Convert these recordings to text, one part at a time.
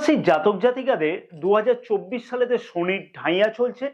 রাশির জাতক জাতিকাদের 2024 সালেতে শনির ঢাইয়া চলছে,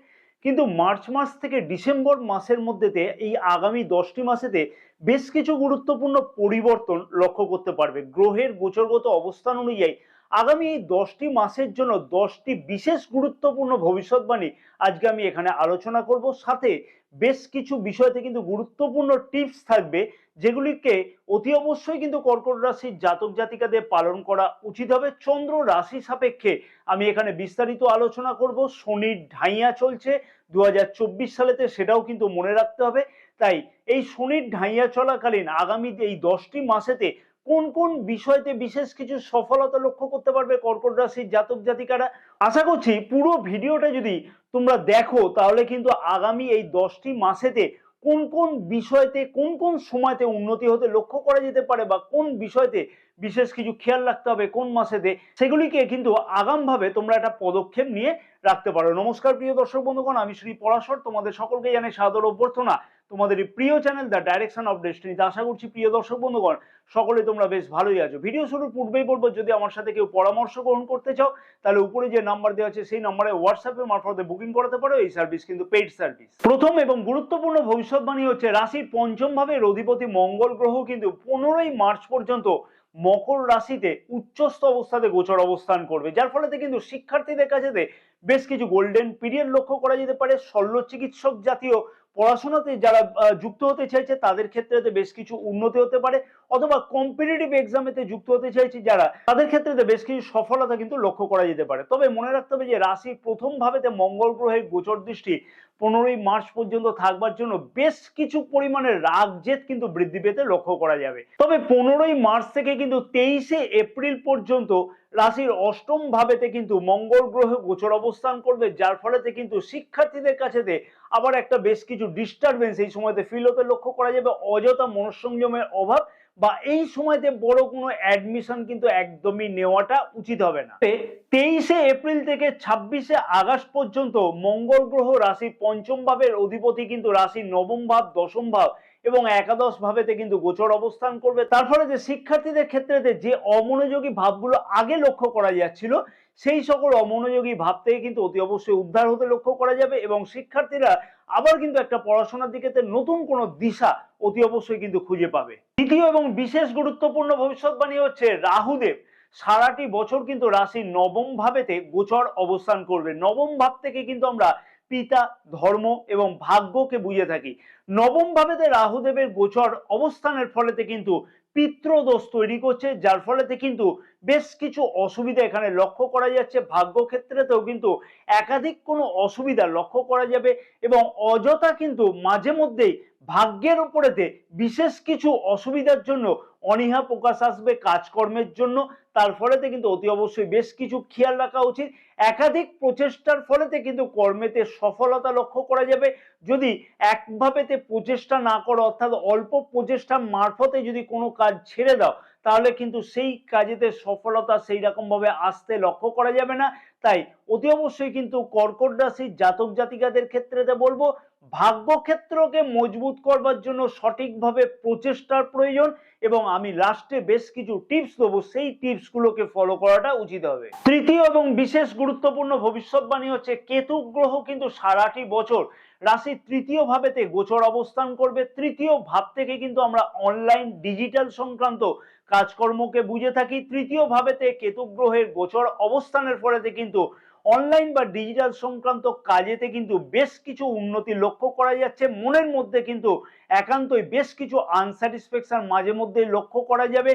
কিন্তু মার্চ মাস থেকে ডিসেম্বর মাসের মধ্যেতে এই আগামী 10টি মাসেতে বেশ কিছু গুরুত্বপূর্ণ পরিবর্তন লক্ষ্য করতে পারবে। গ্রহের গোচরগত অবস্থান অনুযায়ী আগামী এই 10টি মাসের জন্য 10টি বিশেষ গুরুত্বপূর্ণ ভবিষ্যৎবাণী আজকে আমি এখানে আলোচনা করব। সাথে বেশ কিছু বিষয়তে কিন্তু গুরুত্বপূর্ণ টিপস থাকবে, যেগুলিকে অতি অবশ্যই কিন্তু কর্কট রাশির জাতক জাতিকাদের পালন করা উচিত হবে। চন্দ্র রাশি সাপেক্ষে আমি এখানে বিস্তারিত আলোচনা করব। শনির ঢাইয়া চলছে 2024 সালেতে, সেটাও কিন্তু মনে রাখতে হবে। তাই এই শনির ঢাইয়া চলাকালীন আগামী এই 10টি মাসেতে কোন কোন বিষয়তে বিশেষ কিছু সফলতা লক্ষ্য করতে পারবে কর্কট রাশির জাতক জাতিকারা। আশা করছি পুরো ভিডিওটা যদি তোমরা দেখো তাহলে কিন্তু আগামী এই 10টি মাসেতে কোন কোন বিষয়তে কোন কোন সময়তে উন্নতি হতে লক্ষ্য করা যেতে পারে, বা কোন বিষয়তে বিশেষ কিছু খেয়াল রাখতে হবে কোন মাসেতে, সেগুলিকে কিন্তু আগামভাবে তোমরা একটা পদক্ষেপ নিয়ে রাখতে পারো। নমস্কার প্রিয় দর্শক বন্ধুগণ, আমি শ্রী পরাশর তোমাদের সকলকে জানাই সাদর অভ্যর্থনা তোমাদের এই প্রিয় চ্যানেল দ্য ডাইরেকশন অফ ডেস্টিনিতে। আশা করছি প্রিয় দর্শক বন্ধুগণ সকলে তোমরা বেশ ভালোই আছো। ভিডিও শুরুর পূর্বেই বলবো, যদি আমার সাথে কেউ পরামর্শ গ্রহণ করতে চাও তাহলে উপরে যে নাম্বার দেওয়া আছে সেই নাম্বারে হোয়াটসঅ্যাপের মারফতে বুকিং করাতে পারো। এই সার্ভিস কিন্তু পেইড সার্ভিস। প্রথম এবং গুরুত্বপূর্ণ ভবিষ্যৎবাণী হচ্ছে রাশির পঞ্চম ভাবের অধিপতি মঙ্গল গ্রহ কিন্তু 15ই মার্চ পর্যন্ত মকর রাশিতে উচ্চস্থ অবস্থাতে গোচর অবস্থান করবে, যার ফলে কিন্তু শিক্ষার্থীদের কাছে বেশ কিছু গোল্ডেন পিরিয়ড লক্ষ্য করা যেতে পারে। শল্য চিকিৎসক জাতীয় পড়াশোনাতে যারা যুক্ত হতে চাইছে তাদের ক্ষেত্রে বেশ কিছু উন্নতি হতে পারে, অথবা কম্পিটিটিভ এক্সামেতে যুক্ত হতে চাইছে যারা, তাদের ক্ষেত্রে বেশ কিছু সফলতা কিন্তু লক্ষ্য করা যেতে পারে। তবে মনে রাখতে হবে যে রাশির প্রথম ভাবেতে মঙ্গল গ্রহের গোচর দৃষ্টি 15ই মার্চ পর্যন্ত থাকবার জন্য বেশ কিছু পরিমাণে রাগ জেদ কিন্তু বৃদ্ধি পেতে লক্ষ্য করা যাবে। তবে 15ই মার্চ থেকে কিন্তু 23শে এপ্রিল পর্যন্ত রাশির অষ্টম ভাবেতে কিন্তু মঙ্গল গ্রহ গোচর অবস্থান করবে, যার ফলেতে কিন্তু শিক্ষার্থীদের কাছে আবার একটা বেশ কিছু ডিস্টারবেন্স এই সময়তে ফিল হতে লক্ষ্য করা যাবে। অযথা মনঃসংযমের অভাব বা এই সময়তে বড় কোনো অ্যাডমিশন কিন্তু একদমই নেওয়াটা উচিত হবে না। 23শে এপ্রিল থেকে 26শে আগস্ট পর্যন্ত মঙ্গল গ্রহ রাশির পঞ্চম ভাবের অধিপতি কিন্তু রাশির নবম ভাব, দশম ভাব এবং একাদশ ভাবেতে কিন্তু গোচর অবস্থান করবে। তার ফলে যে শিক্ষার্থীদের ক্ষেত্রে যে অমনোযোগী ভাবগুলো আগে লক্ষ্য করা যাচ্ছিল, সেই সকল অমনোযোগী ভাব থেকে কিন্তু অতি অবশ্যই উদ্ধার হতে লক্ষ্য করা যাবে, এবং শিক্ষার্থীরা আবার কিন্তু একটা পড়াশোনার দিকে নতুন কোনো দিশা অতি অবশ্যই কিন্তু খুঁজে পাবে। দ্বিতীয় এবং বিশেষ গুরুত্বপূর্ণ ভবিষ্যৎবাণী হচ্ছে রাহুদেব সারাটি বছর কিন্তু রাশির নবম ভাবেতে গোচর অবস্থান করবে। নবম ভাব থেকে কিন্তু আমরা পিতা, ধর্ম এবং ভাগ্যকে বুঝে থাকি। নবম ভাবেতে রাহুদেবের গোচর অবস্থানের ফলেতে কিন্তু পিতৃদোষ তৈরি করছে, যার ফলেতে কিন্তু বেশ কিছু অসুবিধা এখানে লক্ষ্য করা যাচ্ছে। ভাগ্য ক্ষেত্রেতেও কিন্তু একাধিক কোনো অসুবিধা লক্ষ্য করা যাবে, এবং অযথা কিন্তু মাঝে মধ্যেই ভাগ্যের উপরেতে বিশেষ কিছু অসুবিধার জন্য অনীহা প্রকাশ আসবে কাজকর্মের জন্য। তার ফলেতে কিন্তু অতি অবশ্যই বেশ কিছু খেয়াল রাখা উচিত। একাধিক প্রচেষ্টার ফলেতে কিন্তু কর্মেতে সফলতা লক্ষ্য করা যাবে। যদি একভাবেতে প্রচেষ্টা না করো, অর্থাৎ অল্প প্রচেষ্টা মারফতে যদি কোনো কাজ ছেড়ে দাও, তাহলে কিন্তু সেই কাজেতে সফলতা সেই রকম ভাবে আসতে লক্ষ্য করা যাবে না। তাই অতি অবশ্যই কিন্তু কর্কট রাশির জাতক জাতিকাদের ক্ষেত্রে বলবো, ভাগ্য ক্ষেত্রকে মজবুত করবার জন্য সঠিকভাবে প্রচেষ্টার প্রয়োজন, এবং আমি লাস্টে বেশ কিছু টিপস দেবো, সেই টিপসগুলোকে ফলো করাটা উচিত হবে। তৃতীয় এবং বিশেষ গুরুত্বপূর্ণ ভবিষ্যৎবাণী হচ্ছে কেতু গ্রহ কিন্তু সারাটি বছর রাশির তৃতীয় ভাবেতে গোচর অবস্থান করবে। তৃতীয় ভাব থেকে কিন্তু আমরা অনলাইন ডিজিটাল সংক্রান্ত কাজকর্মকে বুঝে থাকি। তৃতীয় ভাবেতে কেতু গ্রহের গোচর অবস্থানের ফলেতে কিন্তু অনলাইন বা ডিজিটাল সংক্রান্ত কাজেতে কিন্তু বেশ কিছু উন্নতি লক্ষ্য করা যাচ্ছে। মনের মধ্যে কিন্তু একান্তই বেশ কিছু আনস্যাটিসফ্যাকশন মাঝে মধ্যে লক্ষ্য করা যাবে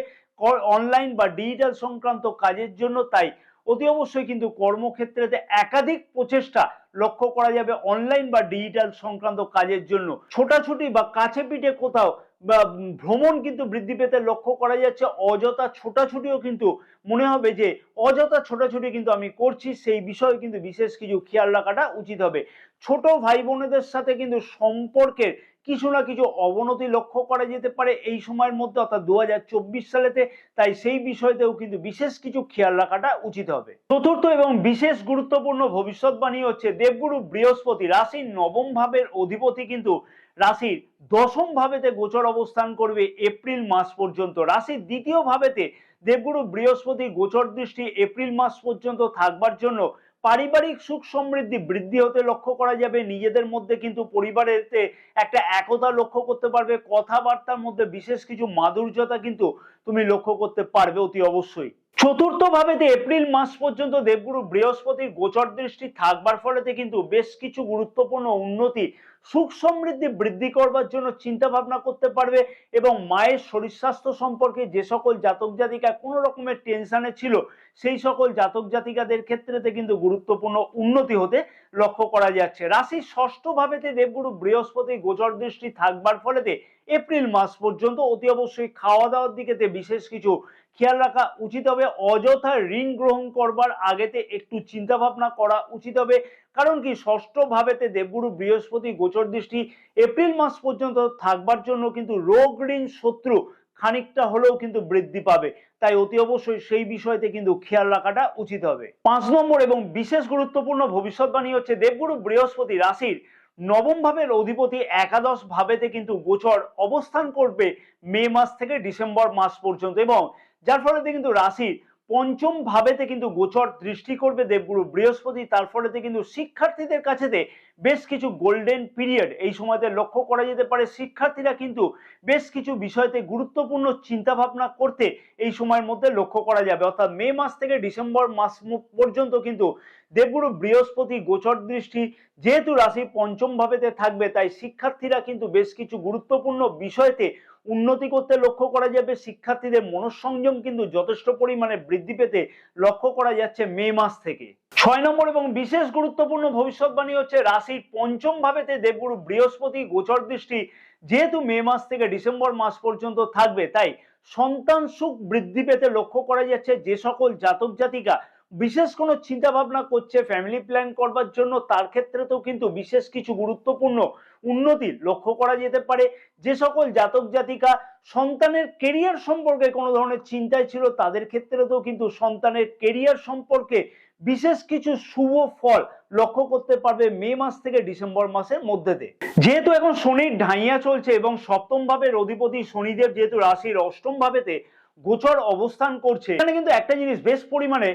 অনলাইন বা ডিজিটাল সংক্রান্ত কাজের জন্য। তাই অতি অবশ্যই কিন্তু কর্মক্ষেত্রে একাধিক প্রচেষ্টা লক্ষ্য করা যাবে অনলাইন বা ডিজিটাল সংক্রান্ত কাজের জন্য। ছোটাছুটি বা কাছে পিঠে কোথাও বা ভ্রমণ কিন্তু বৃদ্ধি পেতে লক্ষ্য করা যাচ্ছে। অযথা ছোটাছুটিও কিন্তু মনে হবে যে অযথা ছোটাছুটি কিন্তু আমি করছি, সেই বিষয়ে কিন্তু বিশেষ কিছু খেয়াল রাখাটা উচিত হবে। ছোট ভাই বোনেদের সাথে কিন্তু সম্পর্কের কিছু না কিছু অবনতি লক্ষ্য করা যেতে পারে এই সময়ের মধ্যে, অর্থাৎ 2024 সালেতে। তাই সেই বিষয়তেও কিন্তু বিশেষ কিছু খেয়াল রাখাটা উচিত হবে। চতুর্থ এবং বিশেষ গুরুত্বপূর্ণ ভবিষ্যৎবাণী হচ্ছে দেবগুরু বৃহস্পতি রাশির নবম ভাবের অধিপতি কিন্তু রাশির দশম ভাবেতে গোচর অবস্থান করবে এপ্রিল মাস পর্যন্ত। রাশির দ্বিতীয় ভাবেতে দেবগুরু বৃহস্পতি গোচর দৃষ্টি এপ্রিল মাস পর্যন্ত থাকবার জন্য পারিবারিক সুখ সমৃদ্ধি বৃদ্ধি হতে লক্ষ্য করা যাবে। নিজেদের মধ্যে কিন্তু পরিবারেতে একটা একতা লক্ষ্য করতে পারবে, কথাবার্তার মধ্যে বিশেষ কিছু মাধুর্যতা কিন্তু তুমি লক্ষ্য করতে পারবে অতি অবশ্যই। চতুর্থ ভাবেতে এপ্রিল মাস পর্যন্ত দেবগুরু বৃহস্পতির গোচর দৃষ্টি থাকবার ফলেতে কিন্তু বেশ কিছু গুরুত্বপূর্ণ উন্নতি, সুখ সমৃদ্ধি বৃদ্ধি করবার জন্য চিন্তা ভাবনা করতে পারবে। এবং মায়ের শরীর স্বাস্থ্য সম্পর্কে যে সকল জাতক জাতিকা কোনো রকমের টেনশনে ছিল, সেই সকল জাতক জাতিকাদের ক্ষেত্রেতে কিন্তু গুরুত্বপূর্ণ উন্নতি হতে লক্ষ্য করা যাচ্ছে। রাশির ষষ্ঠ ভাবেতে দেবগুরু বৃহস্পতি গোচর দৃষ্টি থাকবার ফলেতে এপ্রিল মাস পর্যন্ত অতি অবশ্যই খাওয়া দাওয়ার দিকেতে বিশেষ কিছু খেয়াল রাখা উচিত হবে। অযথা ঋণ গ্রহণ করবার আগেতে একটু চিন্তা ভাবনা করা উচিত হবে। কারণ কি, ষষ্ঠ ভাবেতে দেবগুরু বৃহস্পতি গোচর দৃষ্টি এপ্রিল মাস পর্যন্ত থাকবার জন্য কিন্তু রোগ ঋণ শত্রু খানিকটা হলেও কিন্তু বৃদ্ধি পাবে। তাই অতি অবশ্যই সেই বিষয়তে কিন্তু খেয়াল রাখাটা উচিত হবে। 5 নম্বর এবং বিশেষ গুরুত্বপূর্ণ ভবিষ্যৎবাণী হচ্ছে দেবগুরু বৃহস্পতি রাশির নবম ভাবের অধিপতি একাদশ ভাবেতে কিন্তু গোচর অবস্থান করবে মে মাস থেকে ডিসেম্বর মাস পর্যন্ত, এবং যার ফলে কিন্তু রাশির পঞ্চম ভাবেতে কিন্তু গোচর দৃষ্টি করবে দেবগুরু বৃহস্পতি। তার ফলেতে কিন্তু শিক্ষার্থীদের কাছেতে বেশ কিছু গোল্ডেন পিরিয়ড এই সময়তে লক্ষ্য করা যেতে পারে। শিক্ষার্থীরা কিন্তু বেশ কিছু বিষয়তে গুরুত্বপূর্ণ চিন্তা ভাবনা করতে এই সময়ের মধ্যে লক্ষ্য করা যাবে। অর্থাৎ মে মাস থেকে ডিসেম্বর মাস পর্যন্ত কিন্তু দেবগুরু বৃহস্পতি গোচর দৃষ্টি যেহেতু রাশি পঞ্চম ভাবেতে থাকবে, তাই শিক্ষার্থীরা কিন্তু বেশ কিছু গুরুত্বপূর্ণ বিষয়তে উন্নতি করতে লক্ষ্য করা যাবে। শিক্ষার্থীদের মনঃসংযম কিন্তু যথেষ্ট পরিমাণে বৃদ্ধি পেতে লক্ষ্য করা যাচ্ছে মে মাস থেকে। 6 নম্বর এবং বিশেষ গুরুত্বপূর্ণ ভবিষ্যৎবাণী হচ্ছে রাশির পঞ্চম ভাবেতে দেবগুরু বৃহস্পতি গোচর দৃষ্টি যেহেতু মে মাস থেকে ডিসেম্বর মাস পর্যন্ত থাকবে, তাই সন্তান সুখ বৃদ্ধি পেতে লক্ষ্য করা যাচ্ছে। যে সকল জাতক জাতিকা বিশেষ কোনো চিন্তা ভাবনা করছে ফ্যামিলি প্ল্যান করবার জন্য, তার ক্ষেত্রেতেও কিন্তু বিশেষ কিছু গুরুত্বপূর্ণ উন্নতি লক্ষ্য করা যেতে পারে। যে সকল জাতক জাতিকা সন্তানের কেরিয়ার সম্পর্কে কোনো ধরনের চিন্তায় ছিল, তাদের ক্ষেত্রেতেও কিন্তু সন্তানের কেরিয়ার সম্পর্কে বিশেষ কিছু শুভ ফল লক্ষ্য করতে পারবে মে মাস থেকে ডিসেম্বর মাসের মধ্যেতে। যেহেতু এখন শনির ঢাইয়া চলছে এবং সপ্তম ভাবের অধিপতি শনিদেব যেহেতু রাশির অষ্টম ভাবেতে গোচর অবস্থান করছে, এখানে কিন্তু একটা জিনিস বেশ পরিমাণে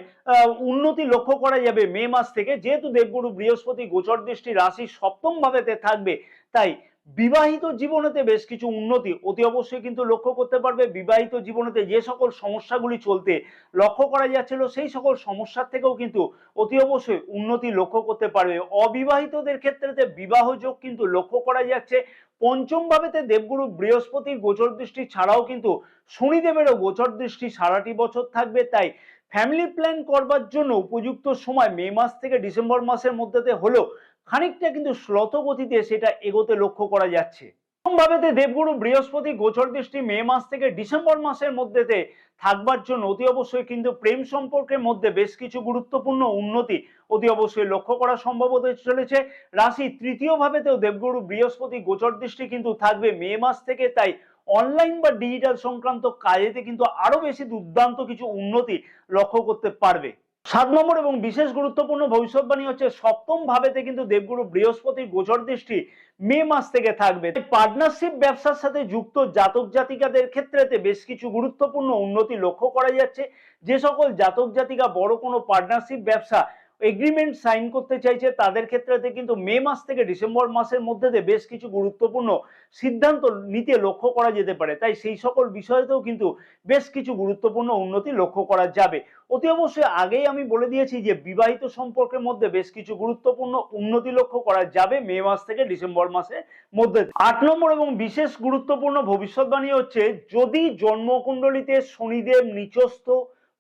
উন্নতি লক্ষ্য করা যাবে মে মাস থেকে। যেহেতু দেবগুরু বৃহস্পতি গোচর দৃষ্টি রাশির সপ্তম ভাবেতে থাকবে, তাই বিবাহিত জীবনেতে বেশ কিছু উন্নতি অতি অবশ্যই কিন্তু লক্ষ্য করতে পারবে। বিবাহিত জীবনেতে যে সকল সমস্যাগুলি চলতে লক্ষ্য করা যাচ্ছিল, সেই সকল সমস্যার থেকেও কিন্তু অতি অবশ্যই উন্নতি লক্ষ্য করতে পারবে। অবিবাহিতদের ক্ষেত্রে বিবাহ যোগ কিন্তু লক্ষ্য করা যাচ্ছে। পঞ্চম ভাবেতে দেবগুরু বৃহস্পতির গোচর দৃষ্টি ছাড়াও কিন্তু শনিদেবেরও গোচর দৃষ্টি সারাটি বছর থাকবে। তাই ফ্যামিলি প্ল্যান করবার জন্য উপযুক্ত সময় মে মাস থেকে ডিসেম্বর মাসের মধ্যে হলেও খানিকটা কিন্তু শ্লথ গতিতে সেটা এগোতে লক্ষ্য করা যাচ্ছে। ভাবেতে দেবগুরু বৃহস্পতি গোচর দৃষ্টি মে মাস থেকে ডিসেম্বর মাসের মধ্যেতে থাকবার জন্য অতি অবশ্যই কিন্তু প্রেম সম্পর্কের মধ্যে বেশ কিছু গুরুত্বপূর্ণ উন্নতি অতি অবশ্যই লক্ষ্য করা সম্ভব হতে চলেছে। রাশি তৃতীয় ভাবেতেও দেবগুরু বৃহস্পতি গোচর দৃষ্টি কিন্তু থাকবে মে মাস থেকে, তাই অনলাইন বা ডিজিটাল সংক্রান্ত কাজেতে কিন্তু আরো বেশি দুর্দান্ত কিছু উন্নতি লক্ষ্য করতে পারবে। 7 নম্বর এবং বিশেষ গুরুত্বপূর্ণ ভবিষ্যৎবাণী হচ্ছে সপ্তম ভাবেতে কিন্তু দেবগুরু বৃহস্পতির গোচর দৃষ্টি মে মাস থেকে থাকবে। পার্টনারশিপ ব্যবসার সাথে যুক্ত জাতক জাতিকাদের ক্ষেত্রেতে বেশ কিছু গুরুত্বপূর্ণ উন্নতি লক্ষ্য করা যাচ্ছে। যে সকল জাতক জাতিকা বড় কোনো পার্টনারশিপ ব্যবসা এগ্রিমেন্ট সাইন করতে চাইছে, তাদের ক্ষেত্রে কিন্তু মে মাস থেকে ডিসেম্বর মাসের মধ্যে বেশ কিছু গুরুত্বপূর্ণ সিদ্ধান্ত নিতে লক্ষ্য করা যেতে পারে। তাই সেই সকল বিষয়েতেও কিন্তু বেশ কিছু গুরুত্বপূর্ণ উন্নতি লক্ষ্য করা যাবে। অতি অবশ্যই আগেই আমি বলে দিয়েছি যে বিবাহিত সম্পর্কের মধ্যে বেশ কিছু গুরুত্বপূর্ণ উন্নতি লক্ষ্য করা যাবে মে মাস থেকে ডিসেম্বর মাসের মধ্যে। 8 নম্বর এবং বিশেষ গুরুত্বপূর্ণ ভবিষ্যৎবাণী হচ্ছে যদি জন্মকুণ্ডলিতে শনিদেব নিচস্থ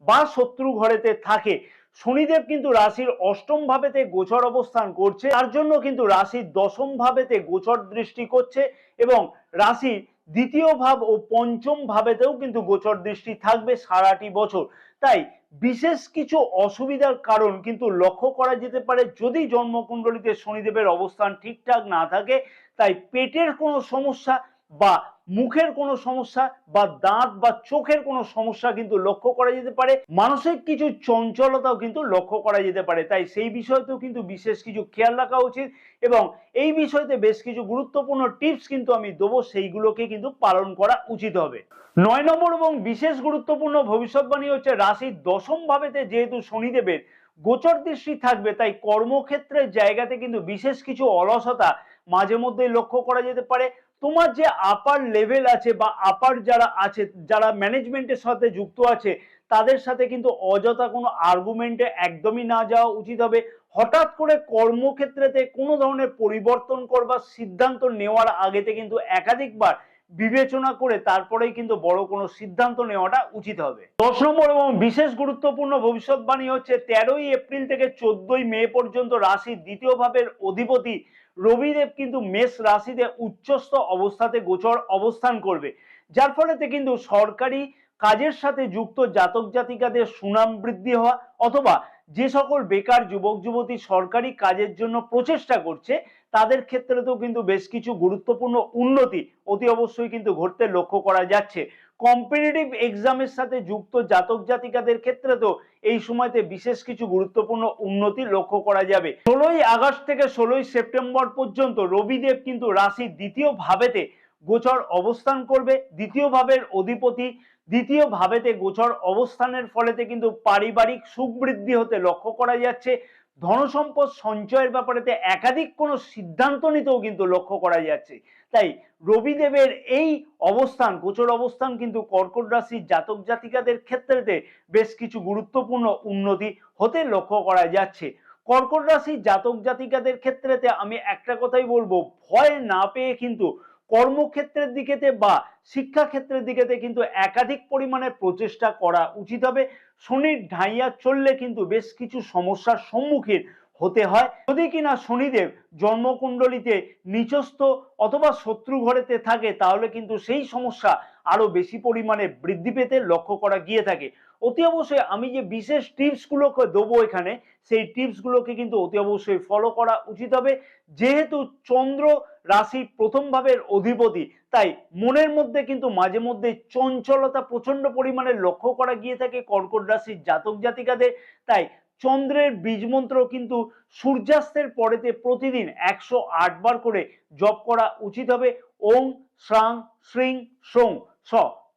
বা শত্রু ঘরেতে থাকে, শনিদেব কিন্তু রাশির অষ্টম ভাবেতে গোচর অবস্থান করছে, তার জন্য কিন্তু রাশির দশম ভাবেতে গোচর দৃষ্টি করছে এবং রাশির দ্বিতীয় ভাব ও পঞ্চম ভাবেতেও কিন্তু গোচর দৃষ্টি থাকবে সারাটি বছর। তাই বিশেষ কিছু অসুবিধার কারণ কিন্তু লক্ষ্য করা যেতে পারে যদি জন্মকুণ্ডলিতে শনিদেবের অবস্থান ঠিকঠাক না থাকে। তাই পেটের কোনো সমস্যা বা মুখের কোনো সমস্যা বা দাঁত বা চোখের কোনো সমস্যা কিন্তু লক্ষ্য করা যেতে পারে। মানসিক কিছু চঞ্চলতাও কিন্তু লক্ষ্য করা যেতে পারে, তাই সেই বিষয়তেও কিন্তু বিশেষ কিছু খেয়াল রাখা উচিত এবং এই বিষয়তে বেশ কিছু গুরুত্বপূর্ণ টিপস কিন্তু আমি দেবো, সেইগুলোকে কিন্তু পালন করা উচিত হবে। 9 নম্বর এবং বিশেষ গুরুত্বপূর্ণ ভবিষ্যৎবাণী হচ্ছে রাশির দশম ভাবেতে যেহেতু শনিদেবের গোচর দৃষ্টি থাকবে, তাই কর্মক্ষেত্রের জায়গাতে কিন্তু বিশেষ কিছু অলসতা মাঝে মধ্যে লক্ষ্য করা যেতে পারে। তোমার যে আপার লেভেল আছে বা আপার যারা আছে, যারা ম্যানেজমেন্টের সাথে যুক্ত আছে, তাদের সাথে কিন্তু অযথা কোনো আর্গুমেন্টে একদমই না যাওয়া উচিত হবে। হঠাৎ করে কর্মক্ষেত্রেতে কোনো ধরনের পরিবর্তন করবার সিদ্ধান্ত নেওয়ার আগেতে কিন্তু একাধিকবার বিবেচনা করে তারপরেই কিন্তু বড় কোনো সিদ্ধান্ত নেওয়াটা উচিত হবে। 10 নম্বর এবং বিশেষ গুরুত্বপূর্ণ ভবিষ্যৎবাণী হচ্ছে 13 এপ্রিল থেকে 14 মে পর্যন্ত রাশির দ্বিতীয় ভাবের অধিপতি রবিদেব কিন্তু মেষ রাশিতে উচ্চস্থ অবস্থাতে গোচর অবস্থান করবে, যার ফলেতে কিন্তু সরকারি কাজের সাথে যুক্ত জাতক জাতিকাদের সুনাম বৃদ্ধি হওয়া অথবা যে সকল বেকার যুবক যুবতী সরকারি কাজের জন্য প্রচেষ্টা করছে, তাদের ক্ষেত্রেতেও কিন্তু বেশ কিছু গুরুত্বপূর্ণ উন্নতি অতি অবশ্যই কিন্তু ঘটতে লক্ষ্য করা যাচ্ছে। কম্পিটিটিভ এক্সামের সাথে যুক্ত জাতক জাতিকাদের ক্ষেত্রে তো এই সময়তে বিশেষ কিছু গুরুত্বপূর্ণ উন্নতি লক্ষ্য করা যাবে। 16 আগস্ট থেকে 16 সেপ্টেম্বর পর্যন্ত রবিদেব কিন্তু রাশির দ্বিতীয় ভাবেতে গোচর অবস্থান করবে। দ্বিতীয় ভাবের অধিপতি দ্বিতীয় ভাবেতে গোচর অবস্থানের ফলেতে কিন্তু পারিবারিক সুখ বৃদ্ধি হতে লক্ষ্য করা যাচ্ছে। ধনসম্পদ সঞ্চয়ের ব্যাপারেতে একাধিক কোনো সিদ্ধান্ত নিতেও কিন্তু লক্ষ্য করা যাচ্ছে। তাই রবিদেবের এই অবস্থান, গোচর অবস্থান কিন্তু কর্কট রাশির জাতক জাতিকাদের ক্ষেত্রেতে বেশ কিছু গুরুত্বপূর্ণ উন্নতি হতে লক্ষ্য করা যাচ্ছে। কর্কট রাশির জাতক জাতিকাদের ক্ষেত্রেতে আমি একটা কথাই বলবো, ভয় না পেয়ে কিন্তু কর্মক্ষেত্রের দিকেতে বা শিক্ষাক্ষেত্রের দিকেতে কিন্তু একাধিক পরিমাণে প্রচেষ্টা করা উচিত হবে। শনির ঢাইয়া চললে কিন্তু বেশ কিছু সমস্যার সম্মুখীন হতে হয়, যদি কিনা শনিদেব জন্মকুণ্ডলিতে নিচস্থ অথবা শত্রু ঘরেতে থাকে, তাহলে কিন্তু সেই সমস্যা আরো বেশি পরিমাণে বৃদ্ধি পেতে লক্ষ্য করা গিয়ে থাকে। অতি অবশ্যই আমি যে বিশেষ টিপস গুলোকে দেবো এখানে, সেই টিপস গুলোকে কিন্তু অতি অবশ্যই ফলো করা উচিত হবে। যেহেতু চন্দ্র রাশির প্রথম ভাবের অধিপতি, তাই মনের মধ্যে কিন্তু মাঝে মধ্যে চঞ্চলতা প্রচন্ড পরিমাণে লক্ষ্য করা গিয়ে থাকে কর্কট রাশির জাতক জাতিকাদের। তাই চন্দ্রের বীজ মন্ত্র কিন্তু সূর্যাস্তের পরেতে প্রতিদিন 108 বার করে জপ করা উচিত হবে। ওং শ্রাং শ্রিং সং স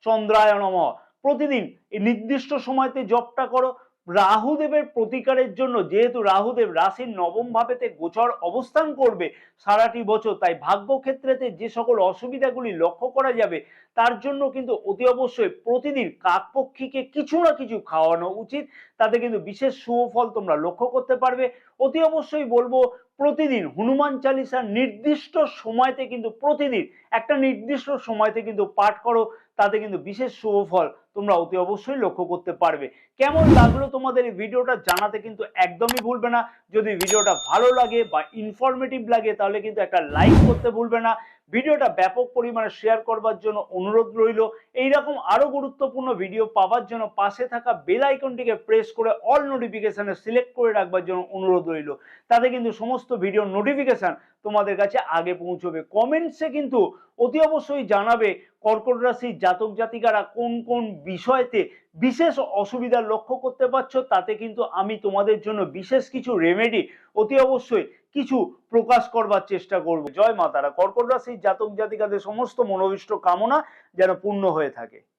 চন্দ্রায় নমঃ প্রতিদিন এই নির্দিষ্ট সময়তে জপটা করো। রাহুদেবের প্রতিকারের জন্য, যেহেতু রাহুদেব রাশির নবম ভাবেতে গোচর অবস্থান করবে সারাটি বছর, তাই ভাগ্যক্ষেত্রেতে যে সকল অসুবিধাগুলি লক্ষ্য করা যাবে, তার জন্য কিন্তু অতি অবশ্যই প্রতিদিন কাকপক্ষীকে কিছু না কিছু খাওয়ানো উচিত। তাতে কিন্তু বিশেষ শুভ ফল তোমরা লক্ষ্য করতে পারবে। অতি অবশ্যই বলবো প্রতিদিন হনুমান চালিসা নির্দিষ্ট সময়তে কিন্তু প্রতিদিন একটা নির্দিষ্ট সময়তে কিন্তু পাঠ করো, তাতে কিন্তু বিশেষ শুভ ফল তোমরা অতি অবশ্যই লক্ষ্য করতে পারবে। কেমন লাগলো তোমাদের এই ভিডিওটা জানাতে কিন্তু একদমই ভুলবে না। যদি ভিডিওটা ভালো লাগে বা ইনফরমেটিভ লাগে, তাহলে কিন্তু একটা লাইক করতে ভুলবে না। ভিডিওটা ব্যাপক পরিমাণে শেয়ার করবার জন্য অনুরোধ রইল। এইরকম আরো গুরুত্বপূর্ণ ভিডিও পাওয়ার জন্য পাশে থাকা বেল আইকনটিকে প্রেস করে অল নোটিফিকেশনে সিলেক্ট করে রাখবার জন্য অনুরোধ রইল। তাতে কিন্তু সমস্ত ভিডিও নোটিফিকেশন তোমাদের কাছে আগে পৌঁছবে। কমেন্টসে কিন্তু অতি অবশ্যই জানাবে কর্কট রাশির জাতক জাতিকারা কোন কোন বিষয়তে বিশেষ অসুবিধা লক্ষ্য করতে পারছো, তাতে কিন্তু আমি তোমাদের জন্য বিশেষ কিছু রেমেডি অতি অবশ্যই কিছু প্রকাশ করবার চেষ্টা করব। জয় মা তারা। কর্কট রাশির জাতক জাতিকাদের সমস্ত মনোভীষ্ট কামনা যেন পূর্ণ হয়ে থাকে।